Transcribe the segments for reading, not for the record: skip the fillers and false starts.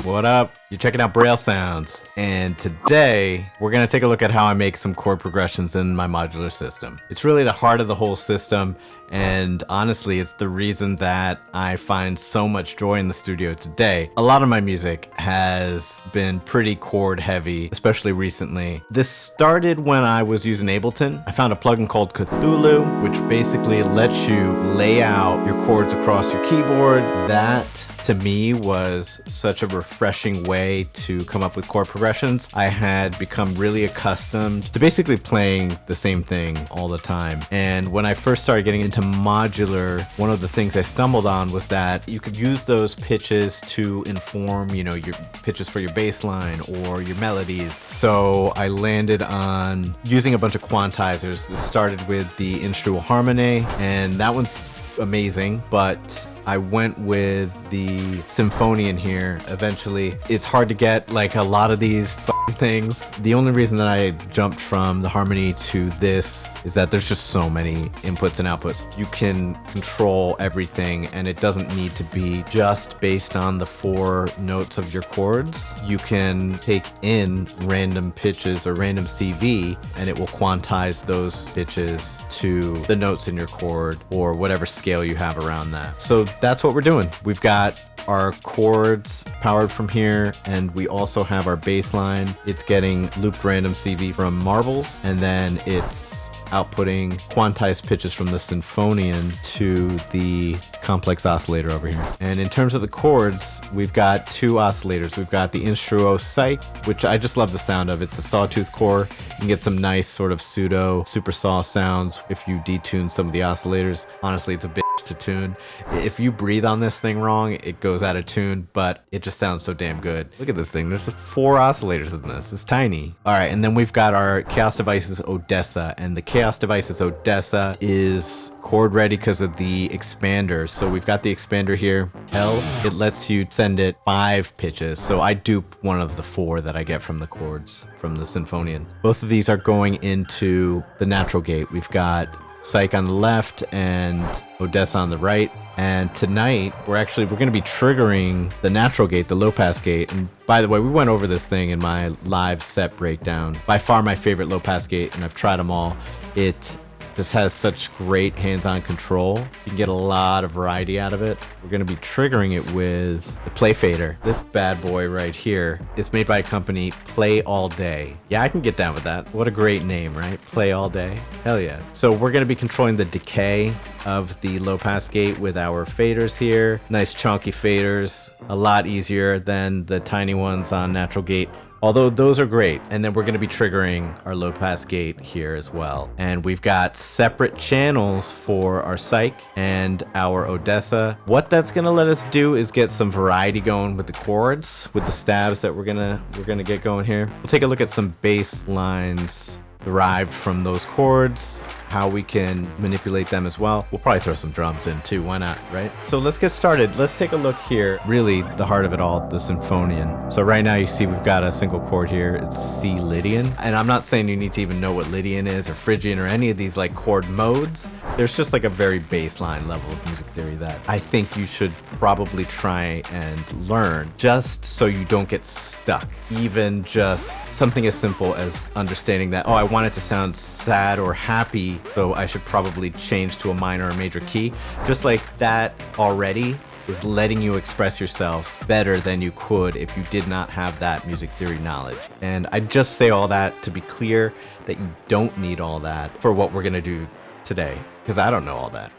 What up? You're checking out Braille Sounds, and today we're going to take a look at how I make some chord progressions in my modular system. It's really the heart of the whole system, and honestly, it's the reason that I find so much joy in the studio today. A lot of my music has been pretty chord heavy, especially recently. This started when I was using Ableton. I found a plugin called Cthulhu, which basically lets you lay out your chords across your keyboard. That, to me, was such a refreshing way to come up with chord progressions. I had become really accustomed to basically playing the same thing all the time. And when I first started getting into modular, one of the things I stumbled on was that you could use those pitches to inform, your pitches for your bass line or your melodies. So I landed on using a bunch of quantizers. This started with the Instruo Harmony, and that one's amazing, but I went with the Sinfonion here eventually. It's hard to get like a lot of these things. The only reason that I jumped from the Harmony to this is that there's just so many inputs and outputs. You can control everything, and it doesn't need to be just based on the 4 notes of your chords. You can take in random pitches or random CV, and it will quantize those pitches to the notes in your chord or whatever scale you have around that. So that's what we're doing. We've got our chords powered from here, and we also have our bass line. It's getting looped random CV from marbles, and then it's outputting quantized pitches from the Sinfonion to the complex oscillator over here. And in terms of the chords, we've got 2 oscillators. We've got the Instruo Saich, which I just love the sound of. It's a sawtooth core. You can get some nice sort of pseudo super saw sounds if you detune some of the oscillators. Honestly, it's a bitch to tune. If you breathe on this thing wrong, it goes out of tune, but it just sounds so damn good. Look at this thing. There's 4 oscillators in this. It's tiny. All right, and then we've got our Chaos Devices Odessa, and the Chaos Devices Odessa is chord ready because of the expander. So we've got the expander here. It lets you send it 5 pitches. So I dupe one of the 4 that I get from the chords from the Sinfonion. Both of these are going into the natural gate. We've got Saich on the left and Odessa on the right. And tonight we're going to be triggering the natural gate, the low pass gate. And by the way, we went over this thing in my live set breakdown. By far my favorite low pass gate, and I've tried them all. It just has such great hands-on control. You can get a lot of variety out of it. We're going to be triggering it with the Play Fader. This bad boy right here is made by a company, Play All Day. Yeah, I can get down with that. What a great name, right? Play All Day. Hell yeah. So we're going to be controlling the decay of the low pass gate with our faders here. Nice chunky faders. A lot easier than the tiny ones on natural gate, although those are great. And then we're going to be triggering our low pass gate here as well. And we've got separate channels for our Saich and our Odessa. What that's going to let us do is get some variety going with the chords, with the stabs that we're gonna get going here. We'll take a look at some bass lines derived from those chords, how we can manipulate them as well. We'll probably throw some drums in too, why not, right? So let's get started. Let's take a look here. Really, the heart of it all, the Sinfonion. So right now you see we've got a single chord here. It's C Lydian. And I'm not saying you need to even know what Lydian is or Phrygian or any of these like chord modes. There's just like a very baseline level of music theory that I think you should probably try and learn, just so you don't get stuck. Even just something as simple as understanding that, oh, I want it to sound sad or happy, so I should probably change to a minor or major key. Just like that already is letting you express yourself better than you could if you did not have that music theory knowledge. And I just say all that to be clear that you don't need all that for what we're gonna do today, because I don't know all that.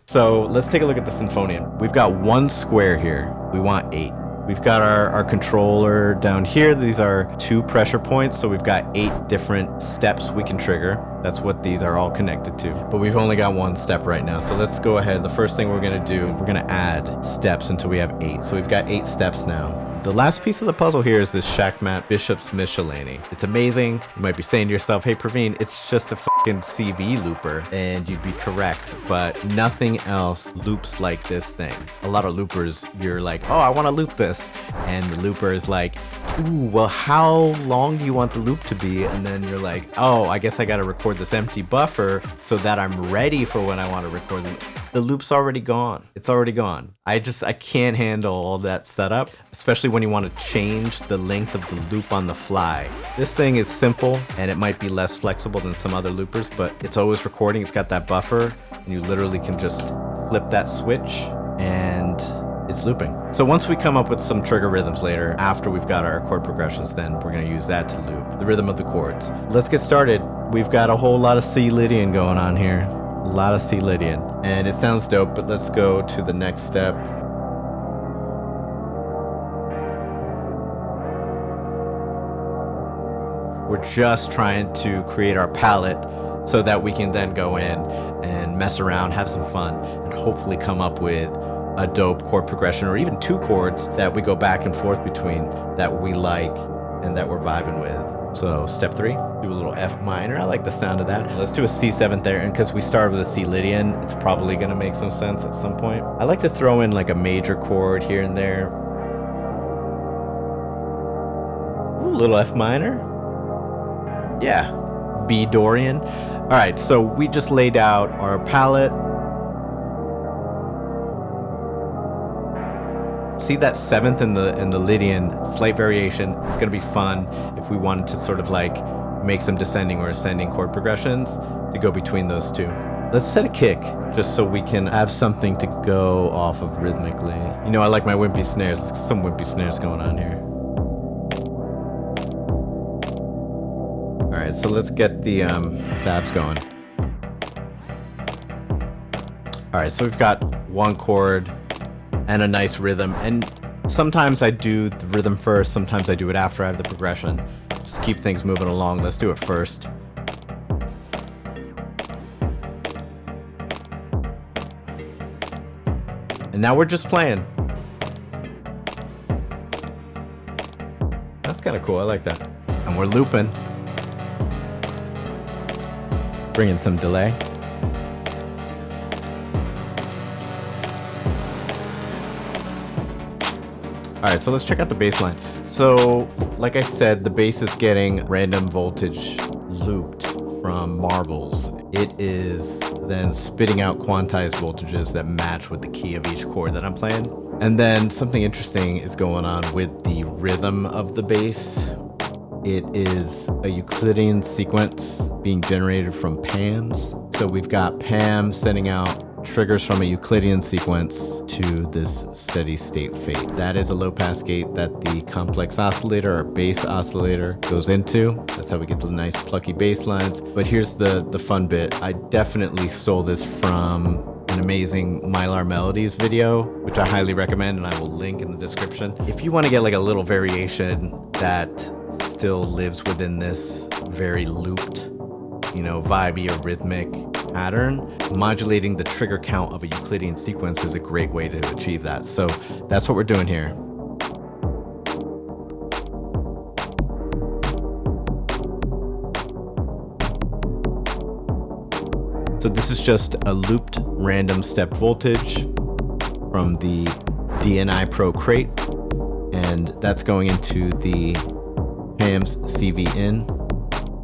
So let's take a look at the Sinfonion. We've got 1 square here. We want 8. We've got our controller down here. These are 2 pressure points, so we've got 8 different steps we can trigger. That's what these are all connected to. But we've only got 1 step right now, so let's go ahead. The first thing we're gonna do, we're gonna add steps until we have 8. So we've got 8 steps now. The last piece of the puzzle here is this Shackmat Bishop's Miscellany. It's amazing. You might be saying to yourself, hey Praveen, it's just a fucking CV looper, and you'd be correct, but nothing else loops like this thing. A lot of loopers, you're like, oh, I want to loop this, and the looper is like, ooh, well, how long do you want the loop to be? And then you're like, oh, I guess I got to record this empty buffer so that I'm ready for when I want to record them. the loop's already gone. It's already gone. I can't handle all that setup, especially when you want to change the length of the loop on the fly. This thing is simple and it might be less flexible than some other loopers, but it's always recording. It's got that buffer and you literally can just flip that switch and it's looping. So once we come up with some trigger rhythms later, after we've got our chord progressions, then we're gonna use that to loop the rhythm of the chords. Let's get started. We've got a whole lot of C Lydian going on here. A lot of C Lydian. And it sounds dope, but let's go to the next step. We're just trying to create our palette so that we can then go in and mess around, have some fun, and hopefully come up with a dope chord progression, or even two chords that we go back and forth between that we like and that we're vibing with. So step 3, do a little F minor. I like the sound of that. Let's do a C7 there, and because we started with a C Lydian, it's probably gonna make some sense at some point. I like to throw in like a major chord here and there. Ooh, a little F minor. Yeah, B Dorian. All right, so we just laid out our palette. See that 7th in the Lydian, slight variation. It's gonna be fun if we wanted to sort of like make some descending or ascending chord progressions to go between those two. Let's set a kick just so we can have something to go off of rhythmically. You know, I like my wimpy snares. Some wimpy snares going on here. All right, so let's get the stabs going. All right, so we've got one chord and a nice rhythm, and sometimes I do the rhythm first, sometimes I do it after I have the progression, just to keep things moving along. Let's do it first. And now we're just playing. That's kind of cool, I like that. And we're looping. Bringing some delay. All right, so let's check out the bass line. So, like I said, the bass is getting random voltage looped from marbles. It is then spitting out quantized voltages that match with the key of each chord that I'm playing. And then something interesting is going on with the rhythm of the bass. It is a Euclidean sequence being generated from PAMs. So we've got PAM sending out triggers from a Euclidean sequence to this steady state fate. That is a low pass gate that the complex oscillator or bass oscillator goes into. That's how we get the nice plucky bass lines. But here's the fun bit. I definitely stole this from an amazing Mylar Melodies video, which I highly recommend, and I will link in the description. If you want to get like a little variation that still lives within this very looped, you know, vibey or rhythmic pattern, modulating the trigger count of a Euclidean sequence is a great way to achieve that. So that's what we're doing here. So this is just a looped random step voltage from the DNI Pro crate, and that's going into the PAM's CV in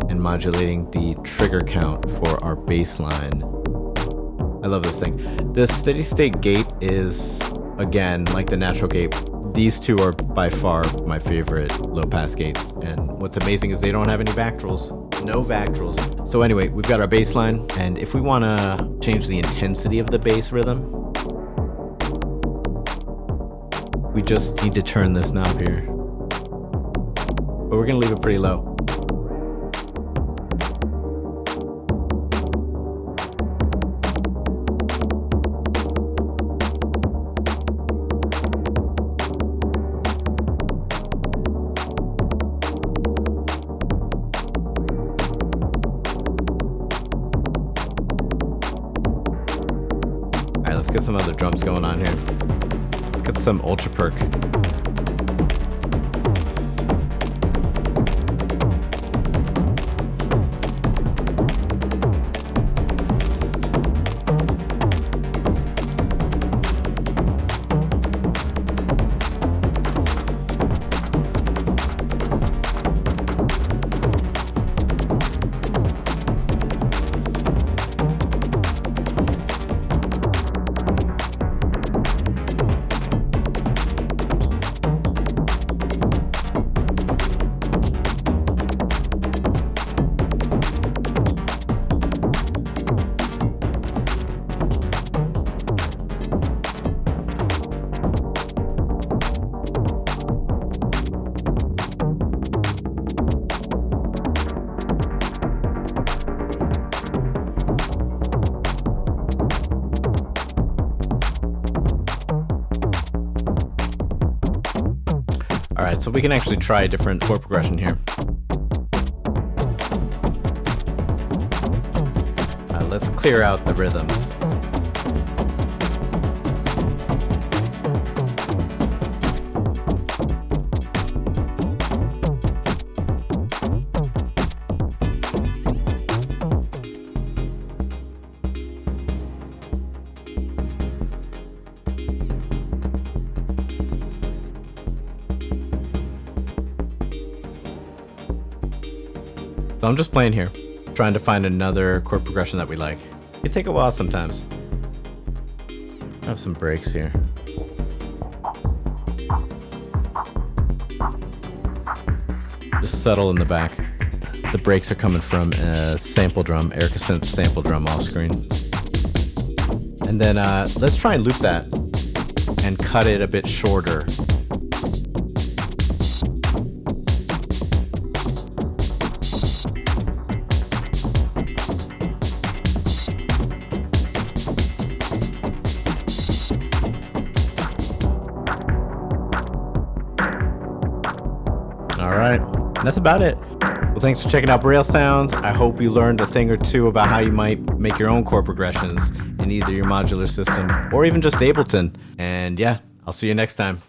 and modulating the trigger count for our bass line. I love this thing. The steady state gate is, again, like the natural gate. These two are by far my favorite low pass gates, and what's amazing is they don't have any Vactrals. No Vactrals. So anyway, we've got our bass line, and if we want to change the intensity of the bass rhythm, we just need to turn this knob here. But we're gonna leave it pretty low. Let's get some other drums going on here. Let's get some ultra perk. All right, so we can actually try a different chord progression here. Let's clear out the rhythms. So I'm just playing here, trying to find another chord progression that we like. It can take a while sometimes. I have some breaks here. Just subtle in the back. The breaks are coming from a sample drum, Erica Synth sample drum off screen. And then let's try and loop that and cut it a bit shorter. Alright, that's about it. Well, thanks for checking out Braille Sounds. I hope you learned a thing or two about how you might make your own chord progressions in either your modular system or even just Ableton. And yeah, I'll see you next time.